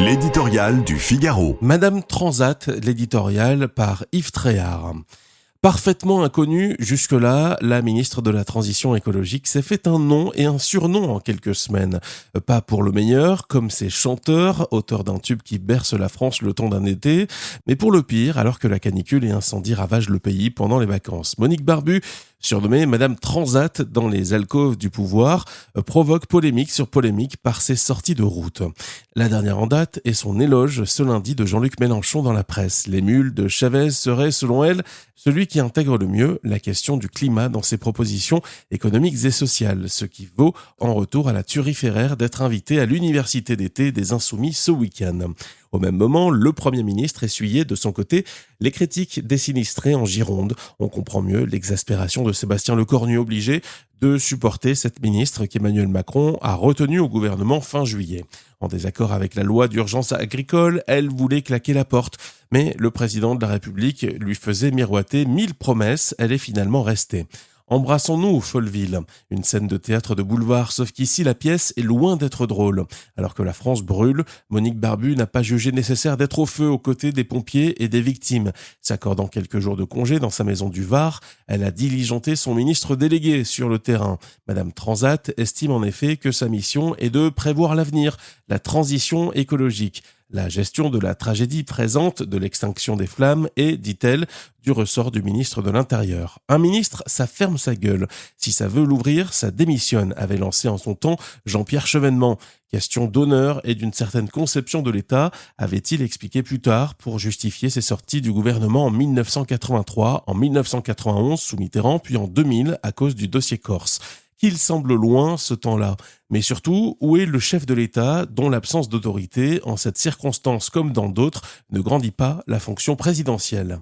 L'éditorial du Figaro. Madame Transat, l'éditorial par Yves Tréhard. Parfaitement inconnue jusque-là, la ministre de la Transition écologique s'est fait un nom et un surnom en quelques semaines. Pas pour le meilleur, comme ces chanteurs, auteurs d'un tube qui berce la France le temps d'un été, mais pour le pire, alors que la canicule et incendie ravagent le pays pendant les vacances. Monique Barbu, surnommée Madame Transat dans les alcôves du pouvoir, provoque polémique sur polémique par ses sorties de route. La dernière en date est son éloge ce lundi de Jean-Luc Mélenchon dans la presse. L'émule de Chavez serait, selon elle, celui qui intègre le mieux la question du climat dans ses propositions économiques et sociales, ce qui vaut en retour à la turiféraire d'être invité à l'université d'été des Insoumis ce week-end. Au même moment, le Premier ministre essuyait de son côté les critiques des sinistrés en Gironde. On comprend mieux l'exaspération de Sébastien Lecornu, obligé de supporter cette ministre qu'Emmanuel Macron a retenue au gouvernement fin juillet. En désaccord avec la loi d'urgence agricole, elle voulait claquer la porte. Mais le président de la République lui faisait miroiter 1000 promesses, elle est finalement restée. Embrassons-nous, Folleville, une scène de théâtre de boulevard, sauf qu'ici la pièce est loin d'être drôle. Alors que la France brûle, Monique Barbu n'a pas jugé nécessaire d'être au feu aux côtés des pompiers et des victimes. S'accordant quelques jours de congé dans sa maison du Var, elle a diligenté son ministre délégué sur le terrain. Madame Transat estime en effet que sa mission est de prévoir l'avenir, la transition écologique. La gestion de la tragédie présente de l'extinction des flammes est, dit-elle, du ressort du ministre de l'Intérieur. Un ministre, ça ferme sa gueule. Si ça veut l'ouvrir, ça démissionne, avait lancé en son temps Jean-Pierre Chevènement. Question d'honneur et d'une certaine conception de l'État, avait-il expliqué plus tard pour justifier ses sorties du gouvernement en 1983, en 1991 sous Mitterrand, puis en 2000 à cause du dossier Corse. Qu'il semble loin ce temps-là. Mais surtout, où est le chef de l'État dont l'absence d'autorité, en cette circonstance comme dans d'autres, ne grandit pas la fonction présidentielle ?